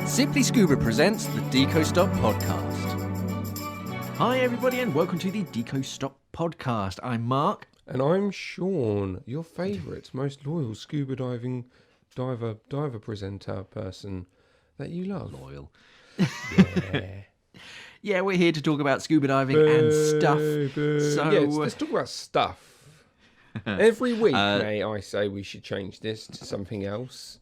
Simply Scuba presents the Deco Stop podcast. Hi everybody and welcome to the Deco Stop podcast. I'm Mark. And I'm Sean, your favourite, most loyal scuba diving diver presenter person that you love. Loyal. Yeah. Yeah, we're here to talk about scuba diving and stuff. So let's talk about stuff. Every week, may I say we should change this to something else.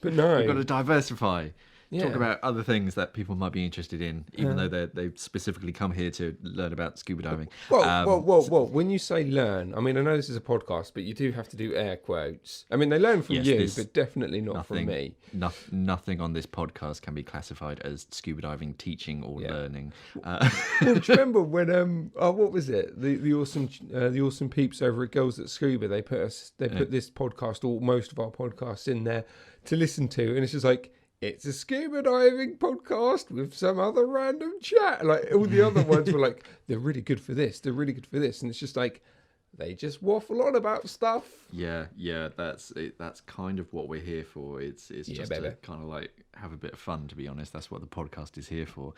But no. we've got to diversify. Yeah. Talk about other things that people might be interested in, even though they've specifically come here to learn about scuba diving. Whoa. When you say learn, I mean, I know this is a podcast, but you do have to do air quotes. I mean, they learn from you, but definitely not from me. Nothing on this podcast can be classified as scuba diving, teaching, or learning. Well, do you remember when what was it? The awesome peeps over at Girls at Scuba, they put this podcast, or most of our podcasts, in there to listen to, and it's just like, it's a scuba diving podcast with some other random chat. Like all the other ones were like, they're really good for this, and it's just like they just waffle on about stuff. Yeah, that's it. That's kind of what we're here for. It's just to kind of like have a bit of fun, to be honest. That's what the podcast is here for.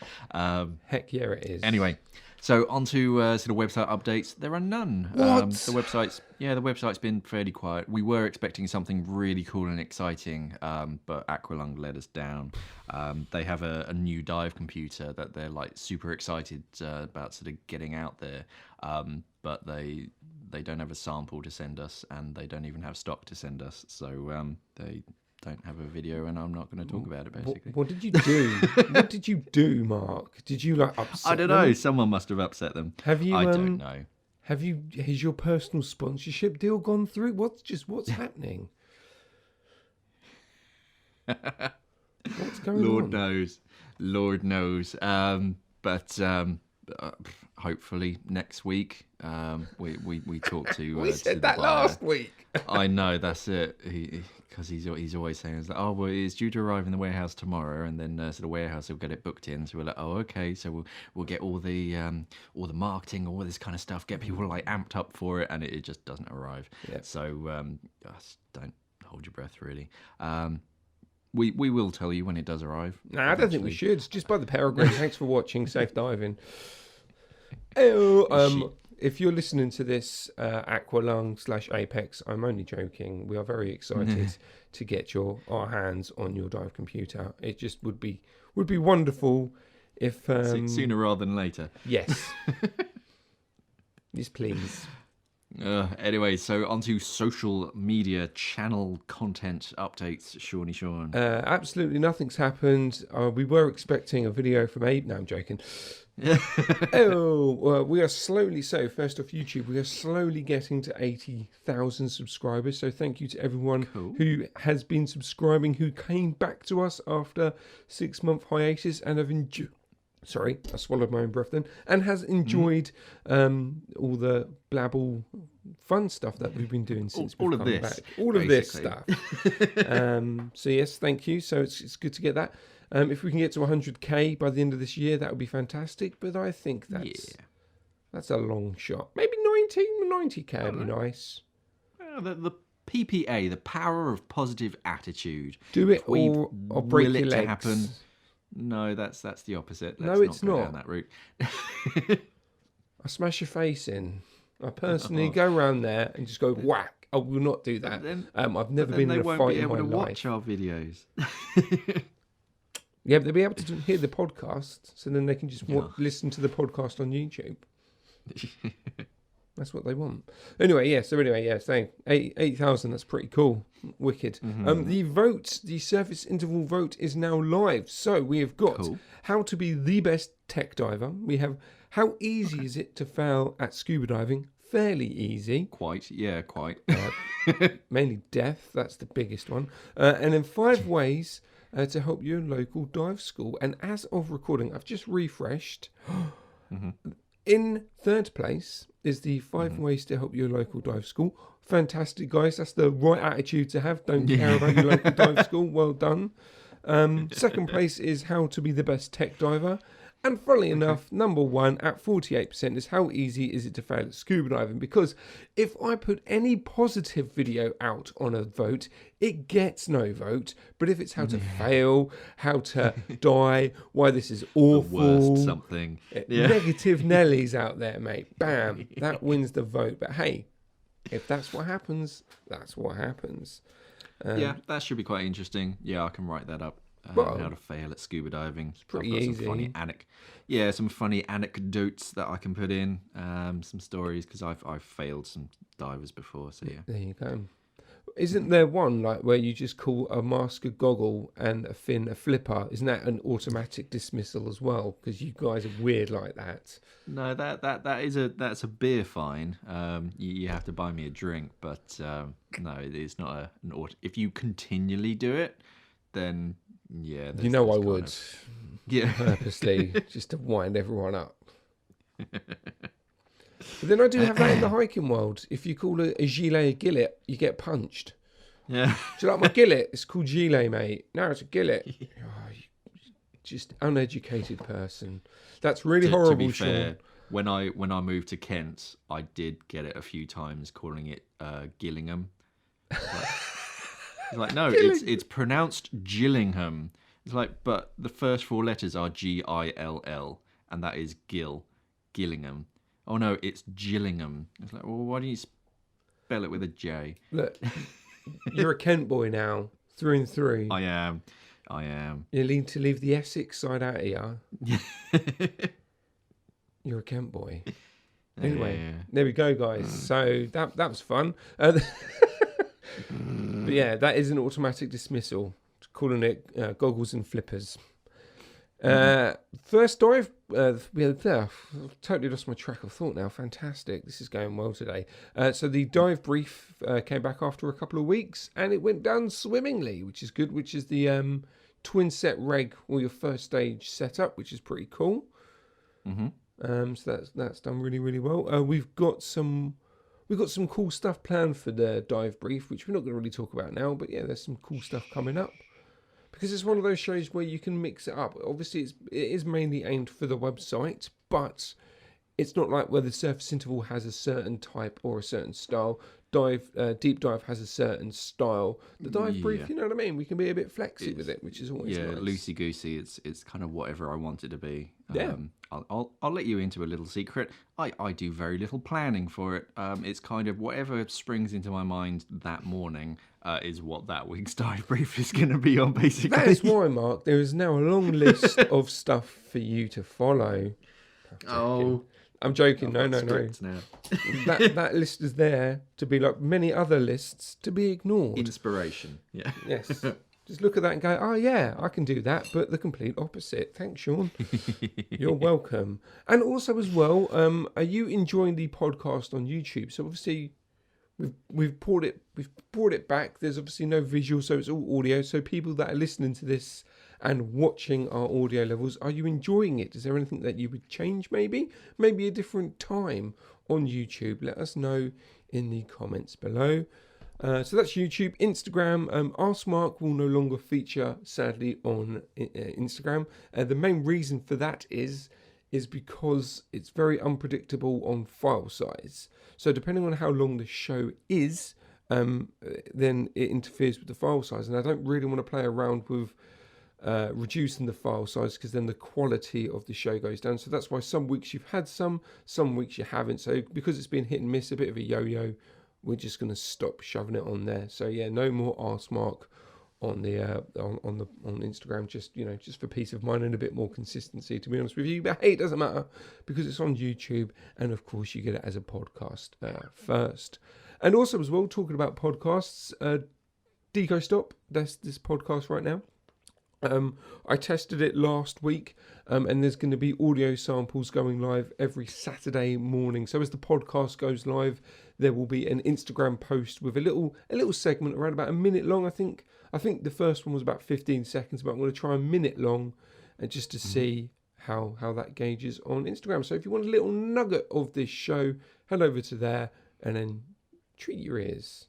Heck yeah, it is. Anyway, so on to sort of website updates. There are none. What? The website's been fairly quiet. We were expecting something really cool and exciting, but Aqualung let us down. They have a new dive computer that they're like super excited about sort of getting out there, but they don't have a sample to send us, and they don't even have stock to send us. So they don't have a video, and I'm not going to talk about it, basically. What did you do? What did you do, Mark? Did you like upset I don't know. them? Someone must have upset them. Have you? I don't know. Has your personal sponsorship deal gone through? What's happening? What's going on? Lord knows. But hopefully next week we talk to. We said that last week. I know, that's it. Because he's always saying, it's like, oh well, it's due to arrive in the warehouse tomorrow, and then so the warehouse will get it booked in. So we're like, oh okay, so we'll get all the marketing, all this kind of stuff, get people like amped up for it, and it just doesn't arrive. Yep. So don't hold your breath, really. We will tell you when it does arrive. No, I don't think we should. Just by the peregrine. Thanks for watching. Safe diving. If you're listening to this, Aqualung/Apex, I'm only joking. We are very excited to get our hands on your dive computer. It just would be wonderful if sooner rather than later. Yes. Yes, please. Anyway, so onto social media channel content updates, Sean. Absolutely nothing's happened. We were expecting a video from Abe. No, I'm joking. We are slowly, first off YouTube, we are slowly getting to 80,000 subscribers. So thank you to everyone who has been subscribing, who came back to us after 6-month hiatus and have enjoyed. Sorry, I swallowed my own breath then. And has enjoyed all the blabble fun stuff that we've been doing since we've come back. All of this stuff. So yes, thank you. So it's good to get that. If we can get to 100k by the end of this year, that would be fantastic. But I think that's a long shot. Maybe 90k would be nice. The PPA, the power of positive attitude. Do it or break your legs. To happen. No, that's the opposite. It's not go not. Down that route. I smash your face in. I personally go around there and just go whack. I will not do that. I've never been in a fight in my life. They won't be able to watch our videos. Yeah, but they'll be able to hear the podcast, so then they can just listen to the podcast on YouTube. That's what they want. Anyway, saying 8,000, that's pretty cool. Wicked. Mm-hmm. The surface interval vote is now live. So we have got how to be the best tech diver. We have how easy is it to fail at scuba diving? Fairly easy. Quite. Mainly death, that's the biggest one. And then 5 ways to help your local dive school. And as of recording, I've just refreshed. In third place is the 5 ways to help your local dive school. Fantastic, guys. That's the right attitude to have. Don't care about your local dive school. Well done. Second place is how to be the best tech diver. And funnily enough, number one at 48% is how easy is it to fail at scuba diving? Because if I put any positive video out on a vote, it gets no vote. But if it's how to fail, how to die, why this is awful, the worst something, negative Nellies out there, mate. Bam, that wins the vote. But hey, if that's what happens, that's what happens. Yeah, that should be quite interesting. Yeah, I can write that up. Well, how to fail at scuba diving. It's pretty easy. Some funny anecdotes that I can put in. Some stories, because I've failed some divers before. So yeah. There you go. Isn't there one like where you just call a mask a goggle and a fin a flipper? Isn't that an automatic dismissal as well? Because you guys are weird like that. No, that's a beer fine. You have to buy me a drink, but no, it's not an auto. If you continually do it, then yeah, you know I would. Yeah, purposely just to wind everyone up. But then I do have that in the hiking world. If you call a gilet a gillet, you get punched. Yeah. Do you like my gillet? It's called gilet, mate. No, it's a gillet. Oh, just uneducated person. That's really horrible. To be fair, when I moved to Kent, I did get it a few times calling it Gillingham. It's like no, it's pronounced Gillingham. It's like, but the first four letters are Gill, and that is Gillingham. Oh no, it's Gillingham. It's like, well, why don't you spell it with a J? Look, you're a Kent boy now, through and through. I am. You need to leave the Essex side out of you. You're a Kent boy. Anyway, There we go, guys. So that was fun. But yeah, that is an automatic dismissal. Calling it goggles and flippers. First dive, totally lost my track of thought now. Fantastic, this is going well today. So the dive brief came back after a couple of weeks, and it went down swimmingly, which is good. Which is the twin set reg or your first stage setup, which is pretty cool. So that's done really, really well. We've got some cool stuff planned for the dive brief, which we're not going to really talk about now. But yeah, there's some cool stuff coming up. Because it's one of those shows where you can mix it up. Obviously, it is mainly aimed for the website, but it's not like where the surface interval has a certain type or a certain style. Deep dive has a certain style. The dive brief, you know what I mean? We can be a bit flexy with it, which is always nice. Loosey goosey. It's kind of whatever I want it to be. Yeah. I'll let you into a little secret. I do very little planning for it. It's kind of whatever springs into my mind that morning is what that week's dive brief is going to be on, basically. That is why, Mark, there is now a long list of stuff for you to follow. I'm joking. No. that list is there to be like many other lists to be ignored. Inspiration. Yeah. Yes. Just look at that and go, oh yeah, I can do that, but the complete opposite. Thanks, Sean. You're welcome. And also as well, are you enjoying the podcast on YouTube? So obviously we've brought it back. There's obviously no visual, so it's all audio. So people that are listening to this and watching our audio levels, are you enjoying it? Is there anything that you would change maybe? Maybe a different time on YouTube? Let us know in the comments below. So that's YouTube. Instagram, Ask Mark will no longer feature, sadly, on Instagram. The main reason for that is because it's very unpredictable on file size. So depending on how long the show is, then it interferes with the file size. And I don't really want to play around with reducing the file size, because then the quality of the show goes down. So that's why some weeks you've had some weeks you haven't. So because it's been hit and miss, a bit of a yo-yo, we're just going to stop shoving it on there. So yeah, no more Ask Mark on the on Instagram, just for peace of mind and a bit more consistency, to be honest with you. But hey, it doesn't matter because it's on YouTube, and of course you get it as a podcast first. And also as well, talking about podcasts, Deco Stop, that's this podcast right now. I tested it last week, and there's going to be audio samples going live every Saturday morning. So as the podcast goes live, there will be an Instagram post with a little segment around about a minute long. I think the first one was about 15 seconds, but I'm going to try a minute long, and just to see how that gauges on Instagram. So if you want a little nugget of this show, head over to there and then treat your ears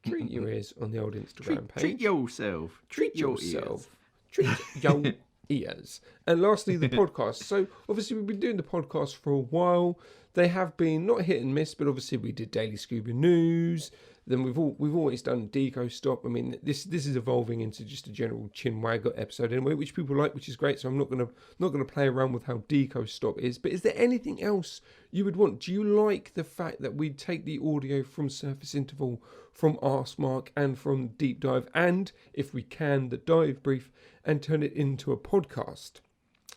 on the old Instagram page. Treat yourself. Treat yourself. Treat yo ears. And lastly, the podcast. So obviously we've been doing the podcast for a while. They have been not hit and miss, but obviously we did Daily Scuba News. Then we've always done Deco Stop. I mean, this is evolving into just a general chin wagger episode anyway, which people like, which is great. So I'm not gonna play around with how Deco Stop is. But is there anything else you would want? Do you like the fact that we take the audio from Surface Interval, from Ask Mark, and from Deep Dive, and if we can, the Dive Brief, and turn it into a podcast?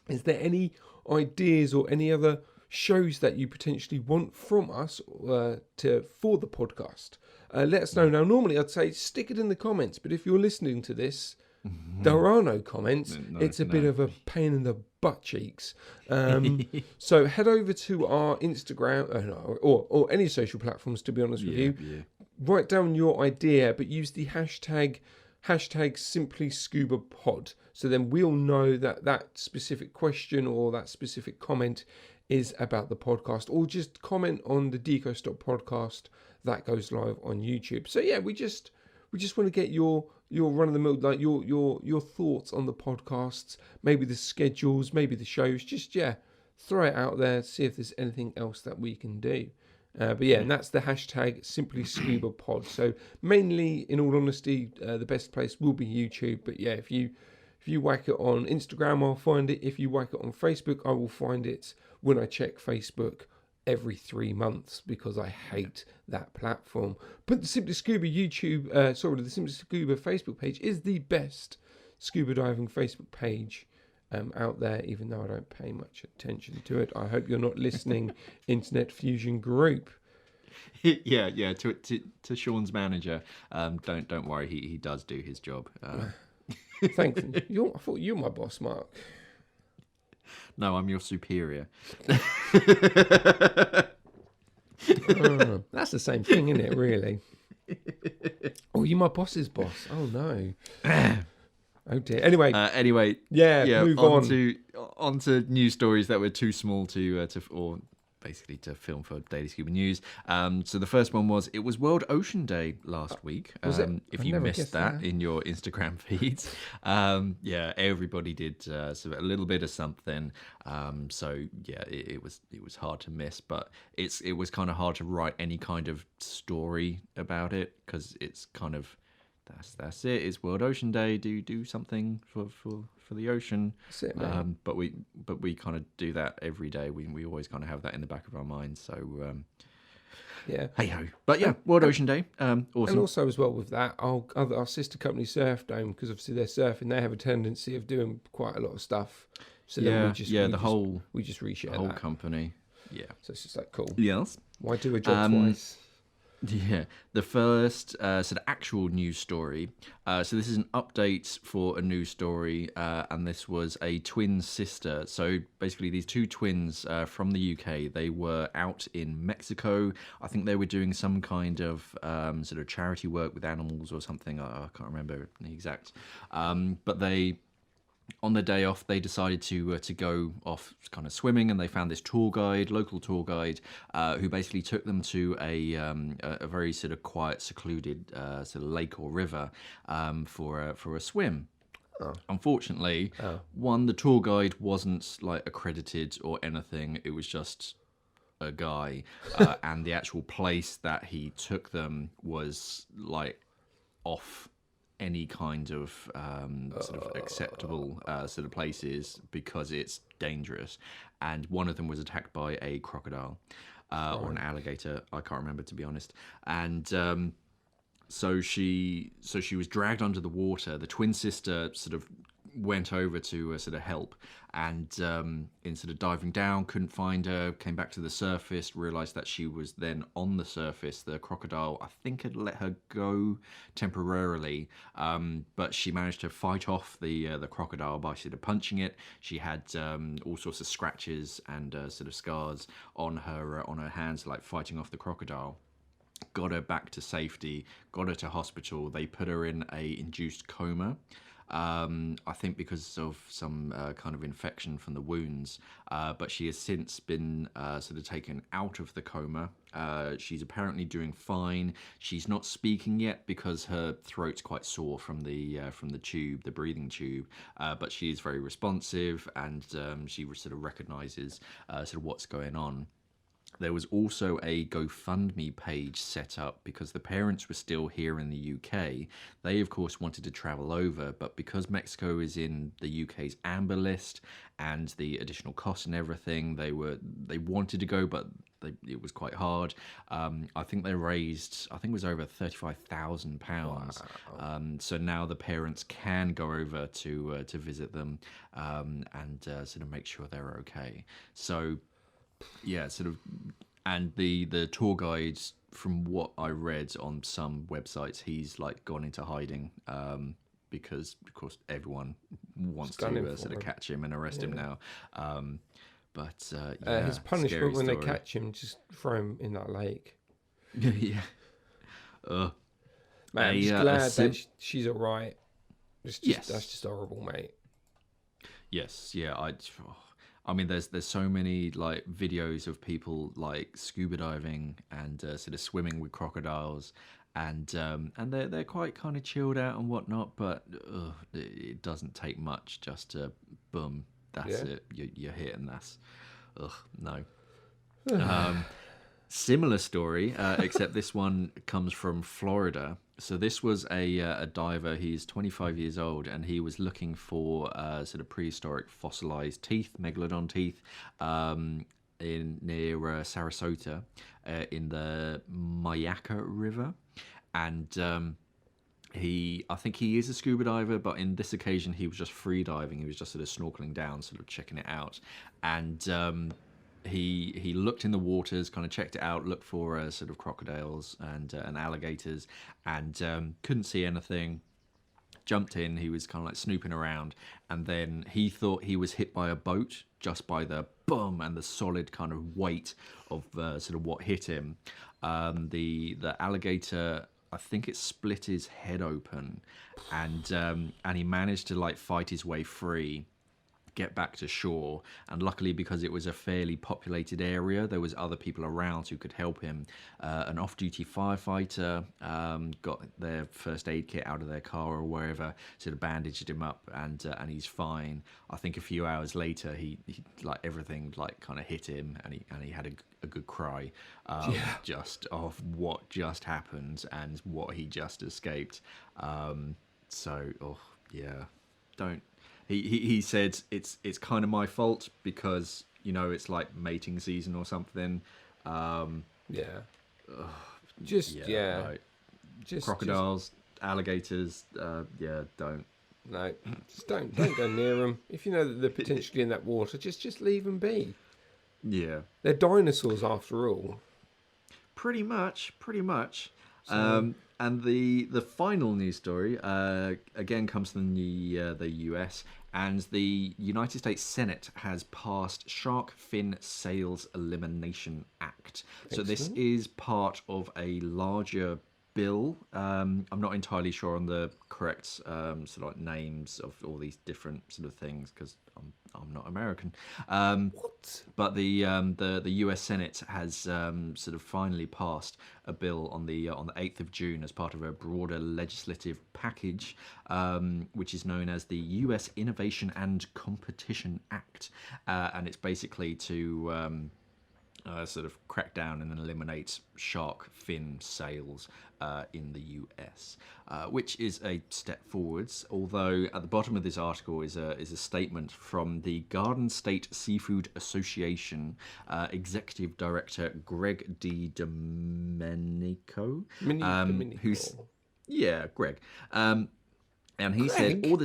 Is there any ideas or any other shows that you potentially want from us for the podcast? Let us know. Now, normally I'd say stick it in the comments, but if you're listening to this, there are no comments. It's a bit of a pain in the butt cheeks. So head over to our Instagram or any social platforms, to be honest with you. Yeah. Write down your idea, but use the hashtag simplyscubapod. So then we'll know that specific question or that specific comment is about the podcast, or just comment on the Deco Stop podcast that goes live on YouTube. So yeah, we just want to get your run of the mill, like your thoughts on the podcasts, maybe the schedules, maybe the shows. Just throw it out there, see if there's anything else that we can do. But yeah, and that's the hashtag simplyscubapod. So mainly, in all honesty, the best place will be YouTube. But yeah, if you whack it on Instagram, I'll find it. If you whack it on Facebook, I will find it when I check Facebook every 3 months, because I hate that platform. But the Simply Scuba the Simply Scuba Facebook page is the best scuba diving Facebook page out there, even though I don't pay much attention to it. I hope you're not listening, Internet Fusion Group. Yeah. To Sean's manager, don't worry, he does do his job. Thanks. I thought you were my boss, Mark. No, I'm your superior. That's the same thing, isn't it, really? Oh, you're my boss's boss. Oh, no. Oh, dear. Anyway. Move on to news stories that were too small to film for Daily Scuba News. So the first one was World Ocean Day last week. If you missed that in your Instagram feeds, everybody did a little bit of something. It was hard to miss, but it was kind of hard to write any kind of story about it, because it's kind of that's it. It's World Ocean Day. Do something for the ocean. That's it, man. But we kind of do that every day. We always kind of have that in the back of our minds. So hey ho. But yeah, World Ocean Day. Awesome. And also as well with that, our sister company Surf Dome, because obviously they're surfing, they have a tendency of doing quite a lot of stuff. So then we just reshare the whole that. Company. Yeah. So it's just like cool. Yes. Why do a job twice? Yeah, the first actual news story. So this is an update for a news story, and this was a twin sister. So basically, these two twins from the UK, they were out in Mexico. I think they were doing some kind of charity work with animals or something. I can't remember the exact. But they, on the day off, they decided to go off kind of swimming, and they found this local tour guide, who basically took them to a very sort of quiet, secluded sort of lake or river for a swim. Oh. Unfortunately, the tour guide wasn't like accredited or anything. It was just a guy, and the actual place that he took them was like off any kind of sort of acceptable sort of places, because it's dangerous. And one of them was attacked by a crocodile or an alligator. I can't remember, to be honest. And so she was dragged under the water. The twin sister sort of went over to sort of help, and in sort of diving down, couldn't find her, came back to the surface, realized that she was then on the surface. The crocodile, I think, had let her go temporarily, but she managed to fight off the crocodile by sort of punching it. She had all sorts of scratches and sort of scars on her hands, like fighting off the crocodile. Got her back to safety, got her to hospital. They put her in a induced coma. I think because of some kind of infection from the wounds. But she has since been sort of taken out of the coma. She's apparently doing fine. She's not speaking yet because her throat's quite sore from the tube, the breathing tube. But she is very responsive, and she sort of recognises sort of what's going on. There was also a GoFundMe page set up because the parents were still here in the UK. They, of course, wanted to travel over, but because Mexico is in the UK's amber list and the additional costs and everything, they wanted to go, but it was quite hard. I think they raised, I think it was over £35,000. So now the parents can go over to visit them and sort of make sure they're okay. So yeah, sort of, and the tour guides, from what I read on some websites, he's like gone into hiding because of course everyone wants to sort of catch him and arrest him now. But yeah, his punishment when story. they catch him, just throw him in that lake. Yeah. Man, I'm just glad that she's all right. Yes, that's just horrible, mate. Yes, yeah, I mean, there's so many like videos of people like scuba diving and sort of swimming with crocodiles, and they're quite kind of chilled out and whatnot. But it doesn't take much just to boom. That's it. You're hit, and that's no. Similar story, except this one comes from Florida. So this was a diver. He's 25 years old, and he was looking for sort of prehistoric fossilized teeth, megalodon teeth, in near Sarasota, in the Mayaca River, and I think he is a scuba diver, but in this occasion he was just free diving. He was just sort of snorkeling down, sort of checking it out, and he looked in the waters, kind of checked it out, looked for sort of crocodiles and alligators, and couldn't see anything. Jumped in. He was kind of like snooping around, and then he thought he was hit by a boat just by the boom and the solid kind of weight of sort of what hit him. The alligator, I think it split his head open, and he managed to like fight his way free, get back to shore, and luckily, because it was a fairly populated area, there was other people around who could help him. An off-duty firefighter got their first aid kit out of their car or wherever, sort of bandaged him up, and he's fine. I think a few hours later, he like everything like kind of hit him, and he had a good cry, just of what just happened and what he just escaped. Don't. He said it's kind of my fault because it's like mating season or something. Just crocodiles, alligators. Don't. No, just don't go near them. If you know that they're potentially in that water, just leave them be. Yeah, they're dinosaurs after all. Pretty much. So, and the final news story again comes from the US, and the United States Senate has passed Shark Fin Sales Elimination Act. So this is part of a larger bill. I'm not entirely sure on the correct sort of like names of all these different sort of things because I'm not American. What? But the US Senate has sort of finally passed a bill on the 8th of June as part of a broader legislative package, which is known as the US Innovation and Competition Act, and it's basically to sort of crack down and eliminate shark fin sales in the US, which is a step forwards. Although at the bottom of this article is a statement from the Garden State Seafood Association Executive Director Greg Domenico, who's Greg, and he said all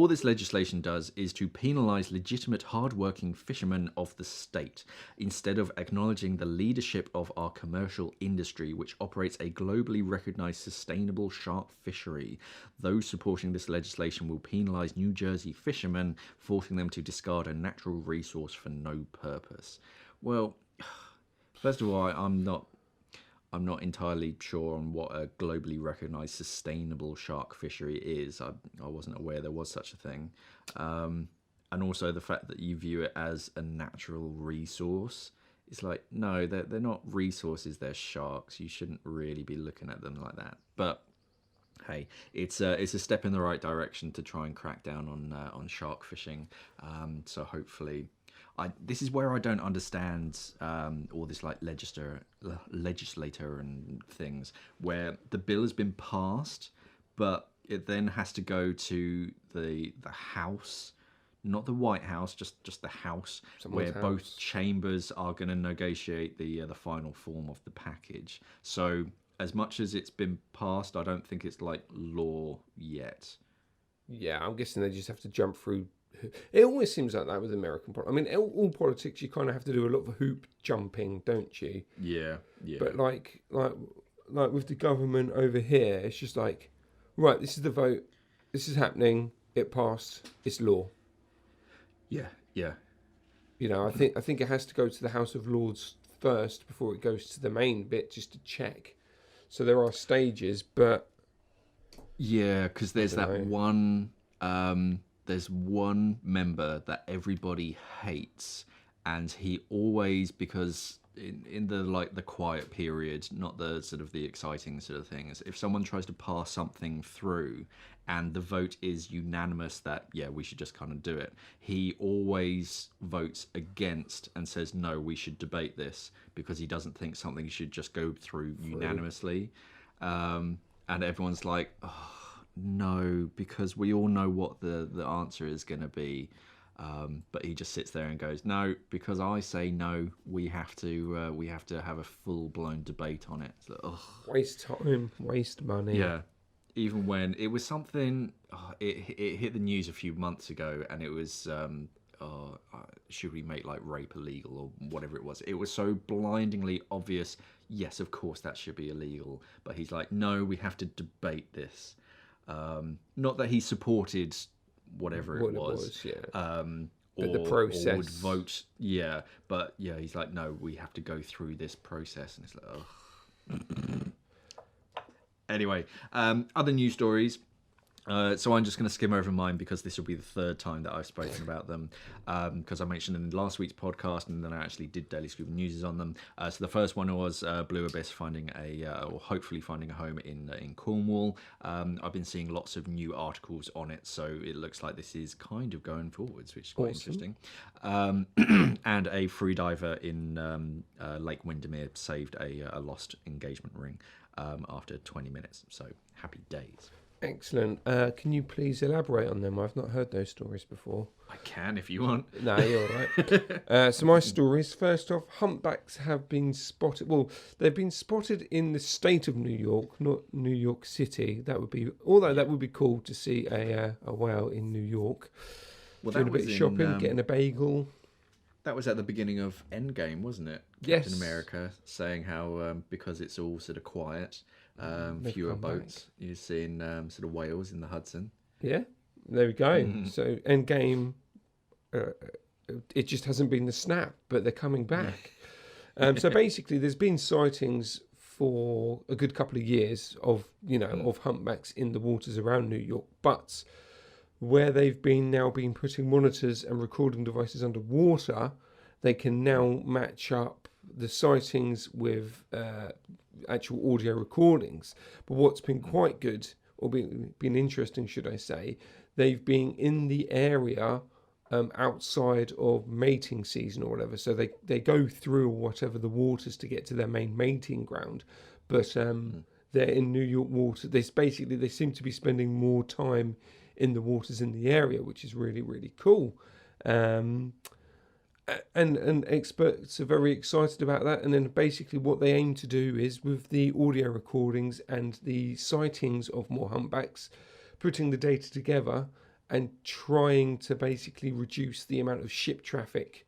this legislation does is to penalise legitimate, hard-working fishermen of the state, instead of acknowledging the leadership of our commercial industry, which operates a globally recognised sustainable shark fishery. Those supporting this legislation will penalise New Jersey fishermen, forcing them to discard a natural resource for no purpose. Well, first of all, I'm not entirely sure on what a globally recognized sustainable shark fishery is. I wasn't aware there was such a thing. And also the fact that you view it as a natural resource. It's like, no, they're not resources, they're sharks. You shouldn't really be looking at them like that. But hey, it's a step in the right direction to try and crack down on shark fishing. So hopefully, this is where I don't understand all this like legislator and things, where the bill has been passed, but it then has to go to the House. Not the White House, just the House, Someone's where house. both chambers are going to negotiate the final form of the package. So as much as it's been passed, I don't think it's like law yet. Yeah, I'm guessing they just have to jump through. It always seems like that with American politics. I mean, all politics, you kind of have to do a lot of hoop jumping, don't you? Yeah. But like with the government over here, it's just like, right, this is the vote, this is happening, it passed, it's law. Yeah. You know, I think it has to go to the House of Lords first before it goes to the main bit just to check. So there are stages, but Yeah, because there's that know. one. There's one member that everybody hates, and he always, because in the like the quiet period, not the sort of the exciting sort of things. If someone tries to pass something through, and the vote is unanimous that yeah we should just kind of do it, he always votes against and says no, we should debate this because he doesn't think something should just go through unanimously. And everyone's like, oh, no, because we all know what the answer is going to be. But he just sits there and goes, no, because I say no, we have to have a full blown debate on it. It's like, ugh. waste time, waste money. Yeah. Even when it was something, it hit the news a few months ago, and it was, should we make like rape illegal or whatever it was? It was so blindingly obvious. Yes, of course that should be illegal. But he's like, no, we have to debate this. Not that he supported whatever What it was. yeah. Or, the process. or would vote. Yeah, but yeah, he's like, no, we have to go through this process, and it's like, ugh. Anyway, other news stories. So I'm just going to skim over mine because this will be the third time that I've spoken about them, because I mentioned them in last week's podcast, and then I actually did Daily Scuba News on them. So the first one was Blue Abyss finding or hopefully finding a home in Cornwall. I've been seeing lots of new articles on it, so it looks like this is kind of going forwards, which is quite interesting. And a freediver in Lake Windermere saved a lost engagement ring after 20 minutes. So happy days. Excellent. Can you please elaborate on them? I've not heard those stories before. I can if you want. No, you're all right. So my stories, first off, humpbacks have been spotted. Well, they've been spotted in the state of New York, not New York City. That would be, although that would be cool to see a whale in New York. Well, doing a bit of shopping, getting a bagel. That was at the beginning of Endgame, wasn't it? Yes. Captain America saying how because it's all sort of quiet, fewer boats, you're seeing sort of whales in the Hudson. Yeah, there we go. So Endgame, it just hasn't been the snap, but they're coming back. So basically, there's been sightings for a good couple of years of of humpbacks in the waters around New York, but where they've been putting monitors and recording devices underwater, they can now match up the sightings with actual audio recordings. But what's been quite good, or been interesting, should I say, they've been in the area outside of mating season or whatever. So they go through whatever the waters to get to their main mating ground. But they're in New York water. They seem to be spending more time in the waters in the area, which is really, really cool. And experts are very excited about that. And then basically what they aim to do is, with the audio recordings and the sightings of more humpbacks, putting the data together and trying to basically reduce the amount of ship traffic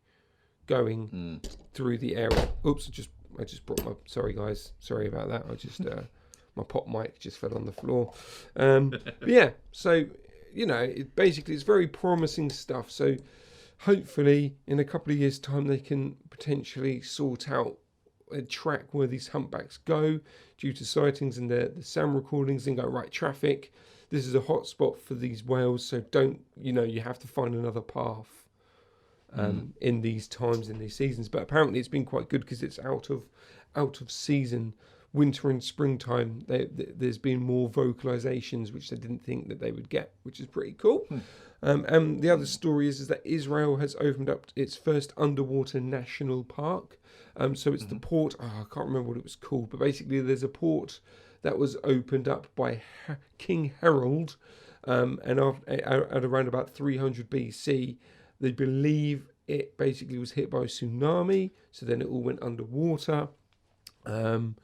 going through the area. Oops, I just brought my, sorry guys, sorry about that. I just my pop mic just fell on the floor. But yeah, so it's very promising stuff. So hopefully in a couple of years' time they can potentially sort out track where these humpbacks go due to sightings and the sound recordings, and go, right, traffic, this is a hot spot for these whales, so don't, you have to find another path in these times, in these seasons. But apparently it's been quite good because it's out of season. Winter and springtime, there's been more vocalizations, which they didn't think that they would get, which is pretty cool. And the other story is that Israel has opened up its first underwater national park. So it's the port, I can't remember what it was called, but basically there's a port that was opened up by King Harold, and at around about 300 BC. They believe it basically was hit by a tsunami, so then it all went underwater. And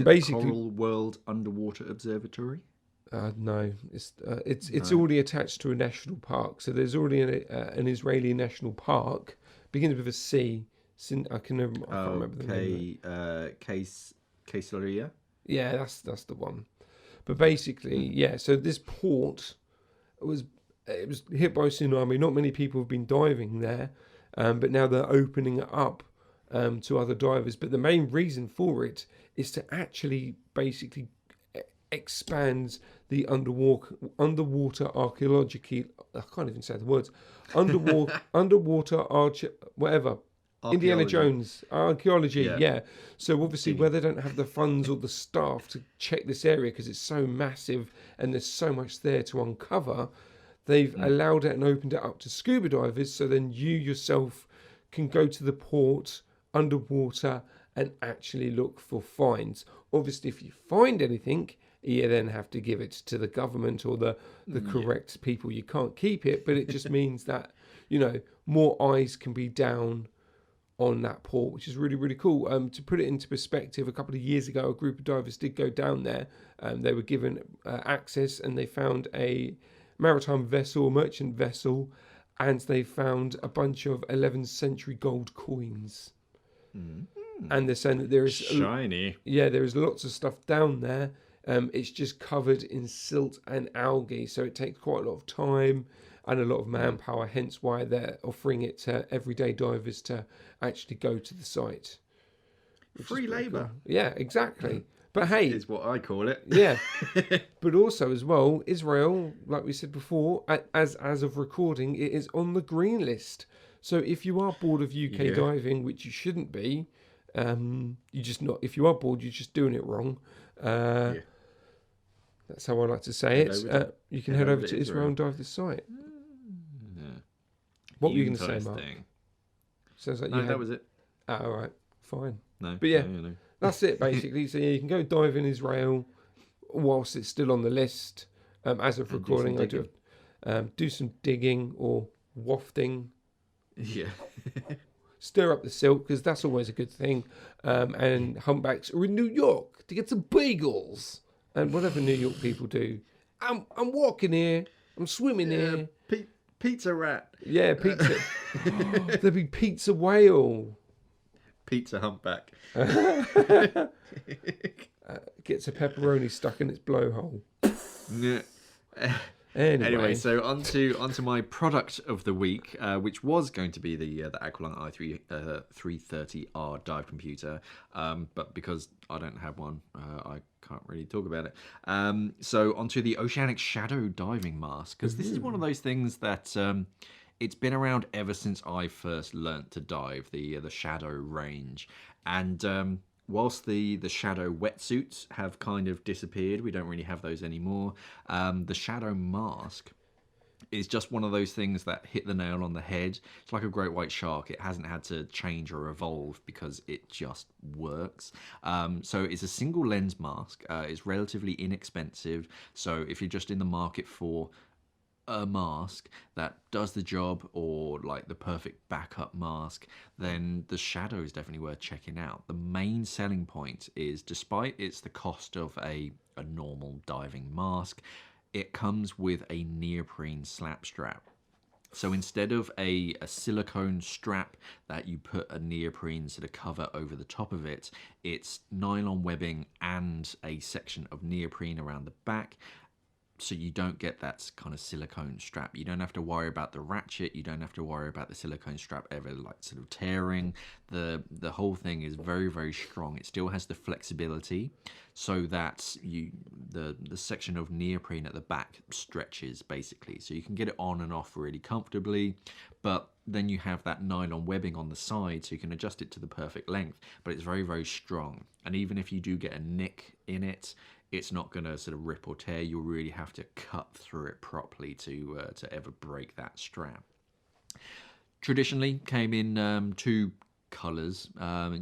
basically, Coral World Underwater Observatory. No, it's already attached to a national park. So there's already an Israeli national park. Begins with a C. I can't remember the name. Caesarea. Yeah, that's the one. But basically, yeah. So this port was hit by a tsunami. Not many people have been diving there, but now they're opening it up to other divers. But the main reason for it is to actually basically expand the underwater archaeology. I can't even say the words. Underwater whatever. Indiana Jones archaeology, yeah. So obviously, where they don't have the funds or the staff to check this area because it's so massive and there's so much there to uncover, they've allowed it and opened it up to scuba divers. So then you yourself can go to the port underwater and actually look for finds. Obviously, if you find anything, you then have to give it to the government or the correct people. You can't keep it, but it just means that more eyes can be down on that port, which is really, really cool. To put it into perspective, a couple of years ago, a group of divers did go down there. They were given access, and they found a maritime vessel, a merchant vessel, and they found a bunch of 11th century gold coins. And they're saying that there is shiny. There is lots of stuff down there. It's just covered in silt and algae, so it takes quite a lot of time and a lot of manpower, hence why they're offering it to everyday divers to actually go to the site. Free labour. Cool. Yeah, exactly. But hey, is what I call it. Yeah. But also as well, Israel, like we said before, as of recording, it is on the green list. So if you are bored of UK diving, which you shouldn't be, if you are bored, you're just doing it wrong. That's how I like to say it. You can head over to Israel and dive the site. What were you going to say, Mark? Sounds like that was it. All right, fine. No, but yeah, no. That's it basically. So you can go dive in Israel whilst it's still on the list. As of recording, I do some digging or wafting. Yeah. Stir up the silt because that's always a good thing. And humpbacks are in New York to get some bagels and whatever New York people do. I'm walking here. I'm swimming here. Pizza rat. Yeah, pizza. There'd be pizza whale. Pizza humpback. Gets a pepperoni stuck in its blowhole. Anyway, so onto my product of the week, which was going to be the Aqualung i330R dive computer, but because I don't have one, I can't really talk about it. So onto the Oceanic Shadow diving mask, because this is one of those things that it's been around ever since I first learnt to dive, the Shadow range, and whilst the Shadow wetsuits have kind of disappeared, we don't really have those anymore, the Shadow mask is just one of those things that hit the nail on the head. It's like a great white shark. It hasn't had to change or evolve because it just works. So it's a single lens mask. It's relatively inexpensive. So if you're just in the market for a mask that does the job, or like the perfect backup mask, then the Shadow is definitely worth checking out. The main selling point is, despite it's the cost of a normal diving mask, it comes with a neoprene slap strap. So instead of a silicone strap that you put a neoprene sort of cover over the top of it, it's nylon webbing and a section of neoprene around the back. so you don't get that kind of silicone strap. You don't have to worry about the ratchet. You don't have to worry about the silicone strap ever like sort of tearing. The whole thing is very, very strong. It still has the flexibility, so that the section of neoprene at the back stretches basically, so you can get it on and off really comfortably. But then you have that nylon webbing on the side, so you can adjust it to the perfect length. But it's very, very strong, and even if you do get a nick in it, it's not going to sort of rip or tear. You'll really have to cut through it properly to ever break that strap. Traditionally came in two colors.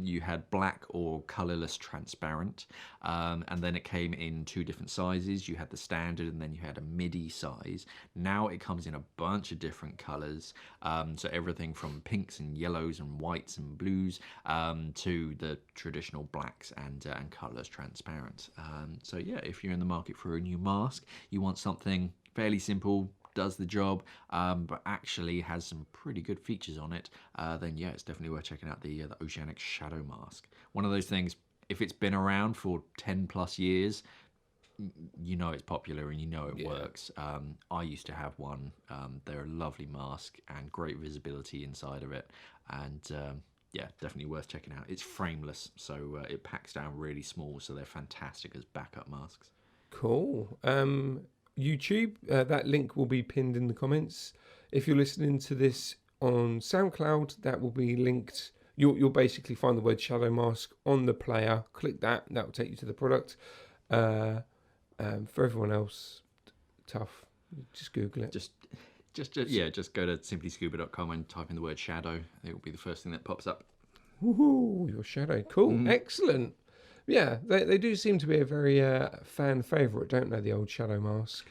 You had black or colorless transparent, and then it came in two different sizes. You had the standard, and then you had a midi size. Now it comes in a bunch of different colors, so everything from pinks and yellows and whites and blues, to the traditional blacks and colorless transparent. So yeah, if you're in the market for a new mask, you want something fairly simple, does the job, but actually has some pretty good features on it, then yeah, it's definitely worth checking out the Oceanic Shadow Mask. One of those things, if it's been around for 10 plus years, you know it's popular and you know it works. I used to have one. They're a lovely mask and great visibility inside of it, and yeah, definitely worth checking out. It's frameless, so it packs down really small, so they're fantastic as backup masks. Cool. YouTube, that link will be pinned in the comments. If you're listening to this on SoundCloud, that will be linked. You'll basically find the word Shadow Mask on the player. Click that. That will take you to the product. For everyone else, tough. Just Google it. Just go to simplyscuba.com and type in the word shadow. It will be the first thing that pops up. Woohoo! Your shadow. Cool. Excellent. Yeah, they do seem to be a very fan favourite, don't they? The old Shadow Mask.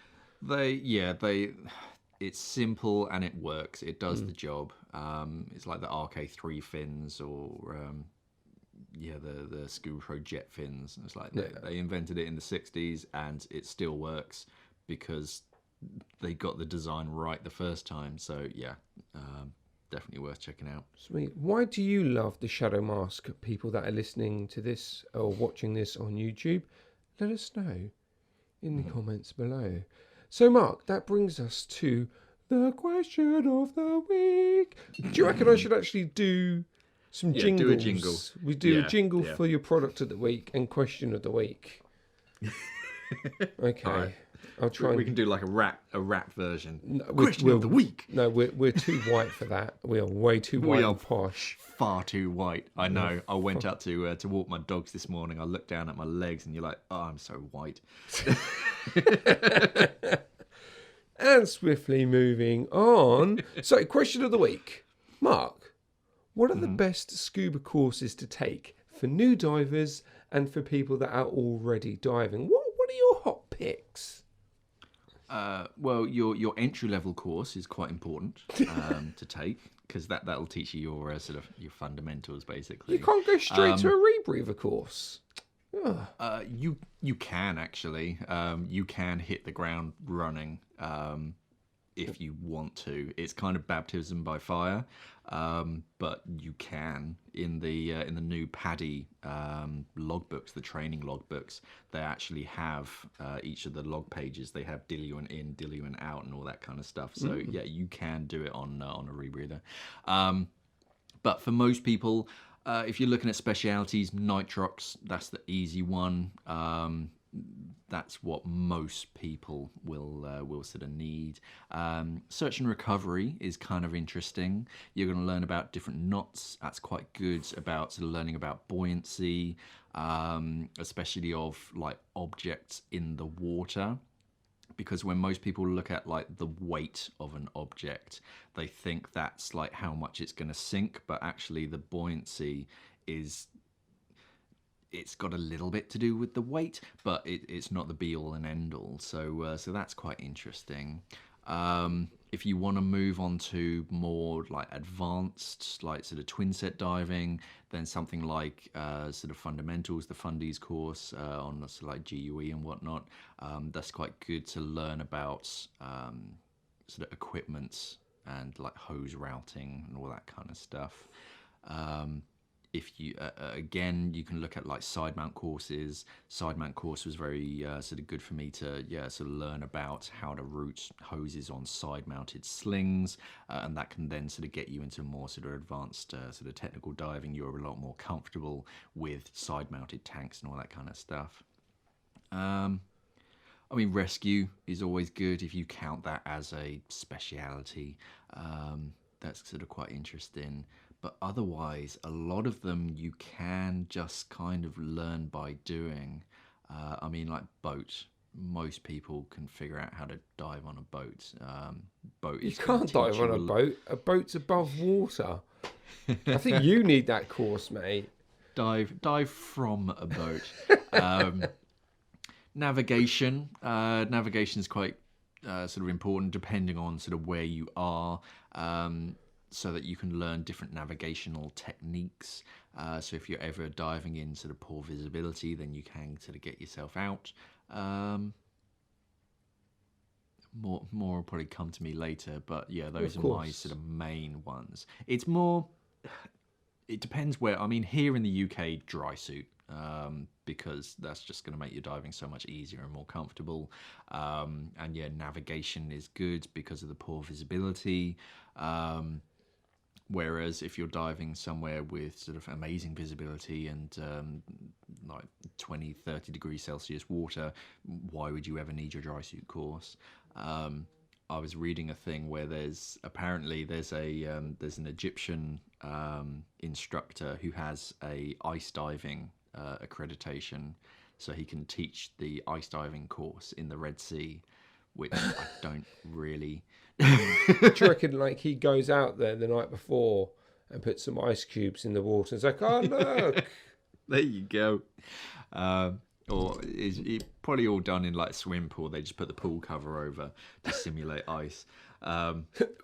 It's simple and it works. It does the job. It's like the RK3 fins, or the Scuba Pro jet fins. It's like they invented it in the 60s, and it still works because they got the design right the first time. So yeah, definitely worth checking out. Sweet. Why do you love the Shadow Mask? People that are listening to this or watching this on YouTube, let us know in the comments below. So Mark, that brings us to the question of the week. Do you reckon I should actually do some jingles? Do a jingle. We do a jingle for your product of the week and question of the week. Okay. Right. I'll try. We can do like a rap version. No, question of the week. No, we're too white for that. We are way too white and posh. Far too white. I know. I went out to walk my dogs this morning. I looked down at my legs, and you're like, oh, I'm so white. And swiftly moving on. So, question of the week, Mark. What are the best scuba courses to take for new divers and for people that are already diving? What are your hot picks? Well, your entry level course is quite important to take, because that'll teach you your sort of your fundamentals basically. You can't go straight to a rebreather course. You can actually. You can hit the ground running if you want to. It's kind of baptism by fire, but you can. In the new PADI logbooks, the training logbooks, they actually have each of the log pages. They have diluent in, diluent out, and all that kind of stuff. So yeah, you can do it on a rebreather. But for most people, if you're looking at specialities, nitrox, that's the easy one. That's what most people will sort of need. Search and recovery is kind of interesting. You're going to learn about different knots. That's quite good, about sort of learning about buoyancy, especially of like objects in the water. Because when most people look at like the weight of an object, they think that's like how much it's going to sink, but actually the buoyancy it's got a little bit to do with the weight, but it's not the be all and end all. So that's quite interesting. If you want to move on to more like advanced, like sort of twin set diving, then something like sort of fundamentals, the fundies course on sort of like GUE and whatnot, that's quite good to learn about sort of equipment and like hose routing and all that kind of stuff. if you again, you can look at like side mount courses. Side mount course was very sort of good for me to sort of learn about how to route hoses on side mounted slings, and that can then sort of get you into more sort of advanced sort of technical diving. You're a lot more comfortable with side mounted tanks and all that kind of stuff. I mean, rescue is always good if you count that as a speciality. That's sort of quite interesting. But otherwise, a lot of them you can just kind of learn by doing. I mean, like boat. Most people can figure out how to dive on a boat. Boat You is gonna can't teach dive on you a boat. A boat's above water. I think you need that course, mate. dive from a boat. Navigation. Navigation is quite sort of important depending on sort of where you are, so that you can learn different navigational techniques. So if you're ever diving in sort of poor visibility, then you can sort of get yourself out. More will probably come to me later, but yeah, those are my sort of main ones. It's more. It depends where. I mean, here in the UK, dry suit. Because that's just going to make your diving so much easier and more comfortable. And yeah, navigation is good because of the poor visibility. Whereas if you're diving somewhere with sort of amazing visibility and like 20, 30 degrees Celsius water, why would you ever need your dry suit course? I was reading a thing where there's an Egyptian instructor who has a ice diving accreditation, so he can teach the ice diving course in the Red Sea, which I don't really. Do you reckon like he goes out there the night before and puts some ice cubes in the water? It's like, oh look, there you go. Or is it probably all done in like a swimming pool? They just put the pool cover over to simulate ice. I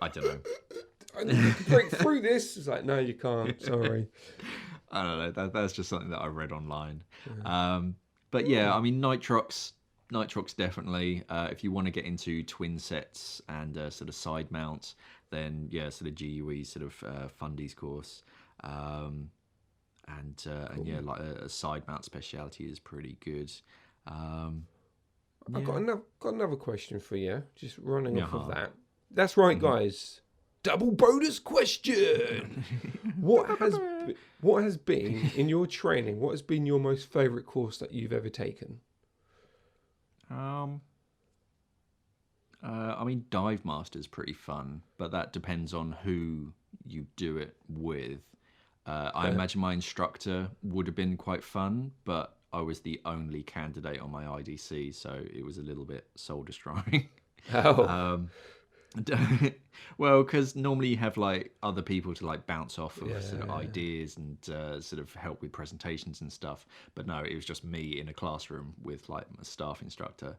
don't know. I need to break through this. It's like, no, you can't. Sorry. I don't know. That's just something that I read online. But yeah, I mean, nitrox definitely. If you want to get into twin sets and sort of side mounts, then yeah, sort of GUE sort of fundies course. And yeah, like a side mount speciality is pretty good. I've got another question for you. Just running off of that. That's right, guys. Double bonus question. What has been in your training? What has been your most favourite course that you've ever taken? I mean, Dive Master's pretty fun, but that depends on who you do it with. I imagine my instructor would have been quite fun, but I was the only candidate on my IDC, so it was a little bit soul destroying. Oh. Well, because normally you have like other people to like bounce off of sort of ideas and sort of help with presentations and stuff. But no, it was just me in a classroom with like a staff instructor.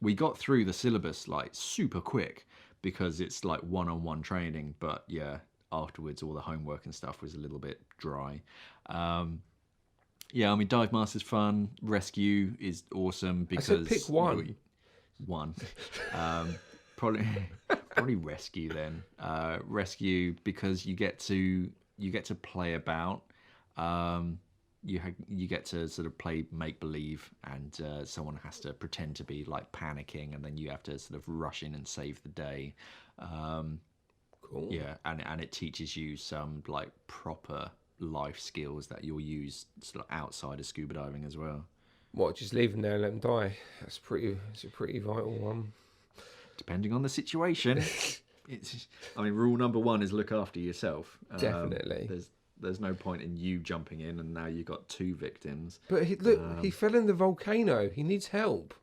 We got through the syllabus like super quick because it's like one-on-one training. But yeah, afterwards all the homework and stuff was a little bit dry. Yeah, I mean, Dive Master's fun. Rescue is awesome because I said pick one. One. Probably rescue then. Rescue because you get to play about. You get to sort of play make believe, and someone has to pretend to be like panicking, and then you have to sort of rush in and save the day. Cool. Yeah, and it teaches you some like proper life skills that you'll use sort of outside of scuba diving as well. What? Just leave them there and let them die? It's a pretty vital one. Depending on the situation. I mean, rule number one is look after yourself. Definitely. There's no point in you jumping in and now you've got two victims. But he fell in the volcano. He needs help.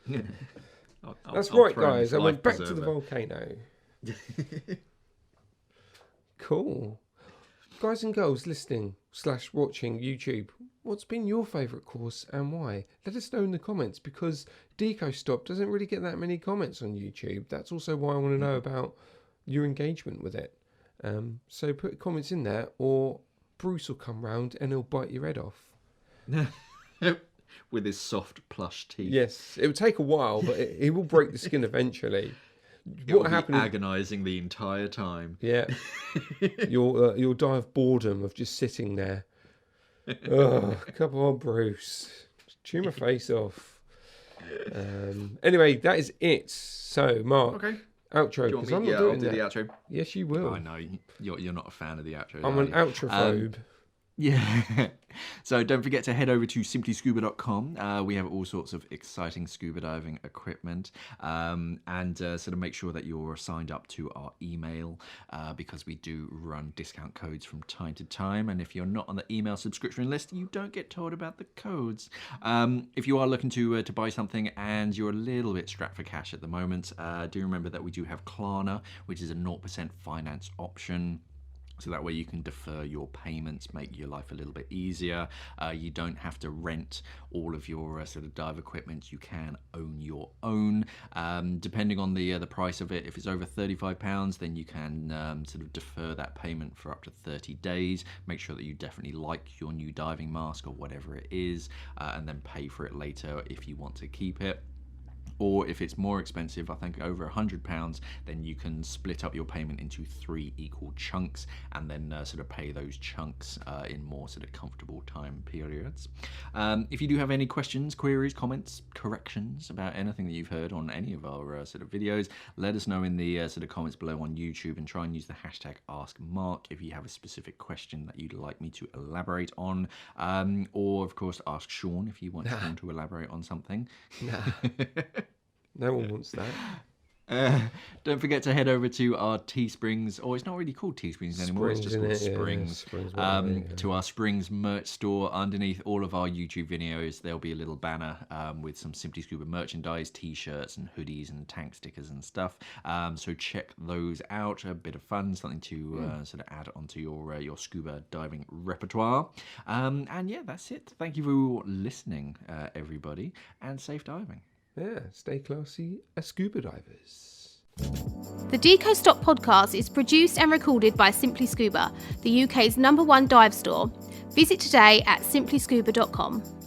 That's I'll right, guys. I went back to the preserver. volcano. Cool. Guys and girls listening / watching YouTube, what's been your favourite course and why? Let us know in the comments, because Deco Stop doesn't really get that many comments on YouTube. That's also why I want to know about your engagement with it. So put comments in there, or Bruce will come round and he'll bite your head off. With his soft plush teeth. Yes, it will take a while, but he will break the skin eventually. It'll be agonising the entire time. Yeah. You'll die of boredom of just sitting there. Oh, come on, Bruce. Chew my face off. Anyway, that is it. So, Mark, outro. Because I'm not doing that. The outro. Yes, you will. I know you're not a fan of the outro. I'm an outrophobe. Yeah. So don't forget to head over to simplyscuba.com. We have all sorts of exciting scuba diving equipment, and sort of make sure that you're signed up to our email, because we do run discount codes from time to time. And if you're not on the email subscription list, you don't get told about the codes. If you are looking to buy something and you're a little bit strapped for cash at the moment, do remember that we do have Klarna, which is a 0% finance option. So that way you can defer your payments, make your life a little bit easier. You don't have to rent all of your sort of dive equipment. You can own your own. Depending on the price of it, if it's over £35, then you can sort of defer that payment for up to 30 days. Make sure that you definitely like your new diving mask or whatever it is, and then pay for it later if you want to keep it. Or if it's more expensive, I think over £100, then you can split up your payment into 3 equal chunks, and then sort of pay those chunks in more sort of comfortable time periods. If you do have any questions, queries, comments, corrections about anything that you've heard on any of our sort of videos, let us know in the sort of comments below on YouTube, and try and use the hashtag AskMark if you have a specific question that you'd like me to elaborate on. Or, of course, ask Sean if you want Sean to elaborate on something. No one wants that. Don't forget to head over to our Teesprings, or it's not really called Teesprings anymore, it's just called Springs. To our Springs merch store. Underneath all of our YouTube videos, there'll be a little banner with some Simply Scuba merchandise, t-shirts and hoodies and tank stickers and stuff. So check those out. A bit of fun, something to sort of add onto your scuba diving repertoire. And yeah, that's it. Thank you for listening, everybody, and safe diving. Yeah, stay classy as scuba divers. The Deco Stock podcast is produced and recorded by Simply Scuba, the UK's #1 dive store. Visit today at simplyscuba.com.